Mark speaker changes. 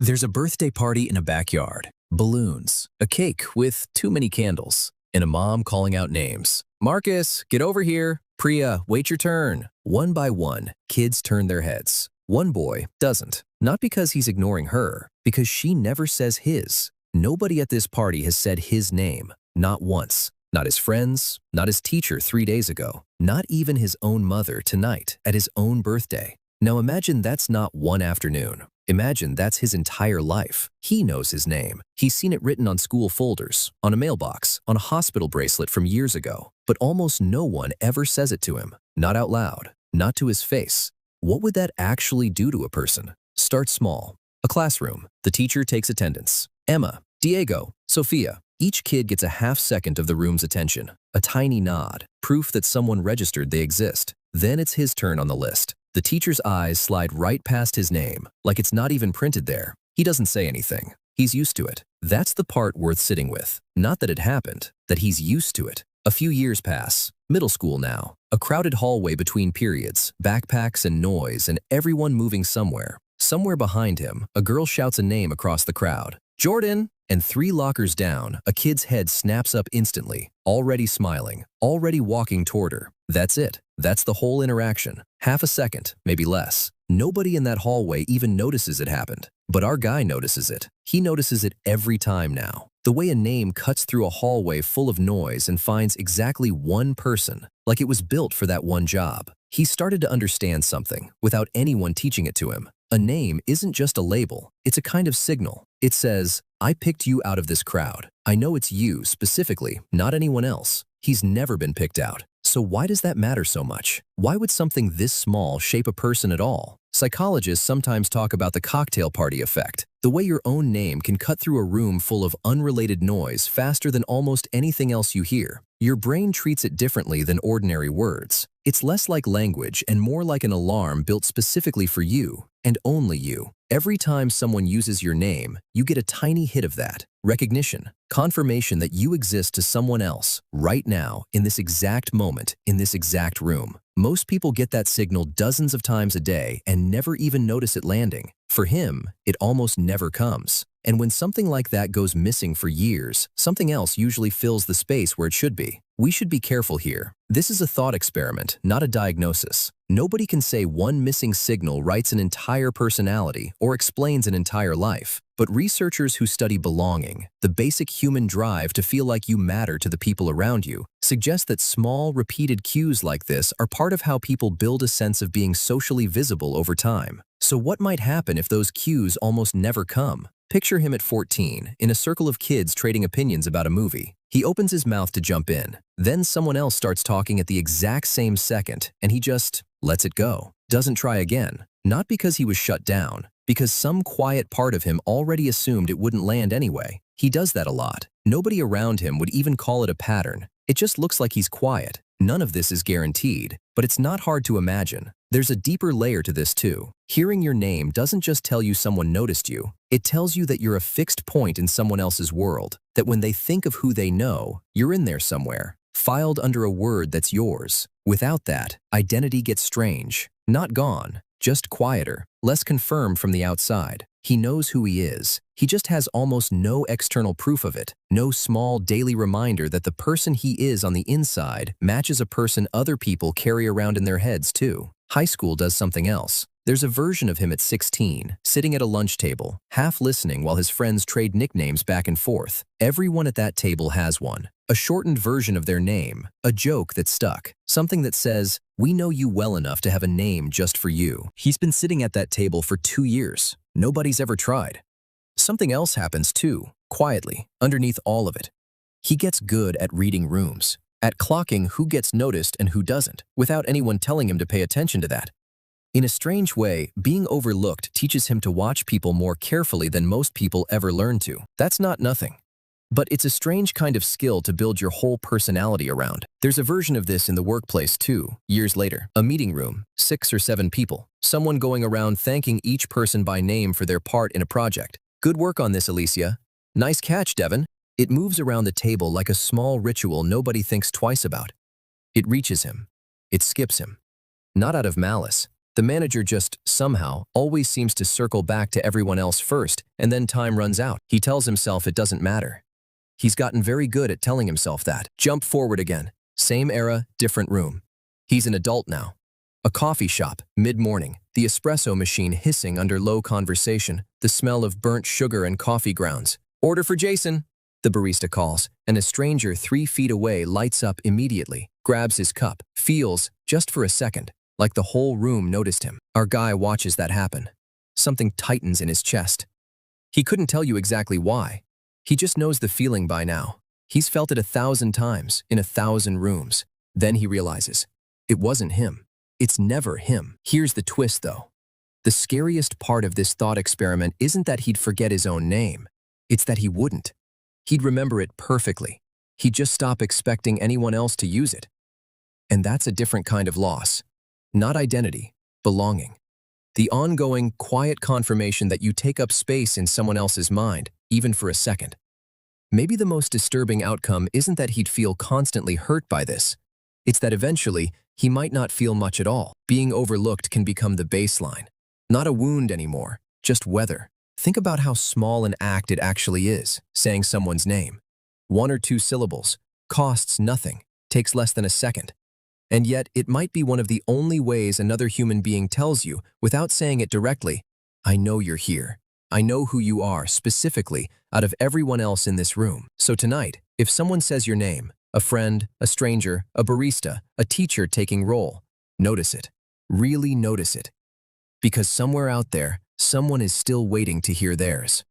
Speaker 1: There's a birthday party in a backyard, balloons, a cake with too many candles, and a mom calling out names. Marcus, get over here. Priya, wait your turn. One by one, kids turn their heads. One boy doesn't. Not because he's ignoring her, because she never says his. Nobody at this party has said his name, not once. Not his friends, not his teacher 3 days ago, not even his own mother tonight at his own birthday. Now imagine that's not one afternoon. Imagine that's his entire life. He knows his name. He's seen it written on school folders, on a mailbox, on a hospital bracelet from years ago. But almost no one ever says it to him. Not out loud, not to his face. What would that actually do to a person? Start small. A classroom. The teacher takes attendance. Emma, Diego, Sophia. Each kid gets a half second of the room's attention. A tiny nod. Proof that someone registered they exist. Then it's his turn on the list. The teacher's eyes slide right past his name, like it's not even printed there. He doesn't say anything. He's used to it. That's the part worth sitting with. Not that it happened, that he's used to it. A few years pass. Middle school now. A crowded hallway between periods, backpacks and noise, and everyone moving somewhere. Somewhere behind him, a girl shouts a name across the crowd. Jordan! And 3 lockers down, a kid's head snaps up instantly, already smiling, already walking toward her. That's it. That's the whole interaction. Half a second, maybe less. Nobody in that hallway even notices it happened. But our guy notices it. He notices it every time now. The way a name cuts through a hallway full of noise and finds exactly one person, like it was built for that one job. He started to understand something without anyone teaching it to him. A name isn't just a label, it's a kind of signal. It says, I picked you out of this crowd. I know it's you specifically, not anyone else. He's never been picked out. So why does that matter so much? Why would something this small shape a person at all? Psychologists sometimes talk about the cocktail party effect, the way your own name can cut through a room full of unrelated noise faster than almost anything else you hear. Your brain treats it differently than ordinary words. It's less like language and more like an alarm built specifically for you, and only you. Every time someone uses your name, you get a tiny hit of that. Recognition, confirmation that you exist to someone else, right now, in this exact moment, in this exact room. Most people get that signal dozens of times a day and never even notice it landing. For him, it almost never comes. And when something like that goes missing for years, something else usually fills the space where it should be. We should be careful here. This is a thought experiment, not a diagnosis. Nobody can say one missing signal writes an entire personality or explains an entire life. But researchers who study belonging, the basic human drive to feel like you matter to the people around you, suggest that small, repeated cues like this are part of how people build a sense of being socially visible over time. So what might happen if those cues almost never come? Picture him at 14, in a circle of kids trading opinions about a movie. He opens his mouth to jump in. Then someone else starts talking at the exact same second, and he just lets it go. Doesn't try again. Not because he was shut down, because some quiet part of him already assumed it wouldn't land anyway. He does that a lot. Nobody around him would even call it a pattern. It just looks like he's quiet. None of this is guaranteed, but it's not hard to imagine. There's a deeper layer to this too. Hearing your name doesn't just tell you someone noticed you. It tells you that you're a fixed point in someone else's world, that when they think of who they know, you're in there somewhere, filed under a word that's yours. Without that, identity gets strange. Not gone, just quieter, less confirmed from the outside. He knows who he is. He just has almost no external proof of it, no small daily reminder that the person he is on the inside matches a person other people carry around in their heads too. High school does something else. There's a version of him at 16, sitting at a lunch table, half listening while his friends trade nicknames back and forth. Everyone at that table has one. A shortened version of their name, a joke that stuck, something that says, we know you well enough to have a name just for you. He's been sitting at that table for 2 years. Nobody's ever tried. Something else happens too, quietly, underneath all of it. He gets good at reading rooms, at clocking who gets noticed and who doesn't, without anyone telling him to pay attention to that. In a strange way, being overlooked teaches him to watch people more carefully than most people ever learn to. That's not nothing. But it's a strange kind of skill to build your whole personality around. There's a version of this in the workplace too, years later. A meeting room, 6 or 7 people. Someone going around thanking each person by name for their part in a project. Good work on this, Alicia. Nice catch, Devin. It moves around the table like a small ritual nobody thinks twice about. It reaches him. It skips him. Not out of malice, The manager just, somehow, always seems to circle back to everyone else first, and then time runs out. He tells himself it doesn't matter. He's gotten very good at telling himself that. Jump forward again. Same era, different room. He's an adult now. A coffee shop, mid-morning, the espresso machine hissing under low conversation, the smell of burnt sugar and coffee grounds. Order for Jason, the barista calls, and a stranger 3 feet away lights up immediately, grabs his cup, feels, just for a second, like the whole room noticed him. Our guy watches that happen. Something tightens in his chest. He couldn't tell you exactly why. He just knows the feeling by now. He's felt it 1,000 times, in 1,000 rooms. Then he realizes, it wasn't him. It's never him. Here's the twist, though. The scariest part of this thought experiment isn't that he'd forget his own name. It's that he wouldn't. He'd remember it perfectly. He'd just stop expecting anyone else to use it. And that's a different kind of loss. Not identity, belonging. The ongoing, quiet confirmation that you take up space in someone else's mind, even for a second. Maybe the most disturbing outcome isn't that he'd feel constantly hurt by this. It's that eventually, he might not feel much at all. Being overlooked can become the baseline. Not a wound anymore, just weather. Think about how small an act it actually is, saying someone's name. 1 or 2 syllables, costs nothing, takes less than a second. And yet, it might be one of the only ways another human being tells you, without saying it directly, I know you're here. I know who you are, specifically, out of everyone else in this room. So tonight, if someone says your name, a friend, a stranger, a barista, a teacher taking role, notice it. Really notice it. Because somewhere out there, someone is still waiting to hear theirs.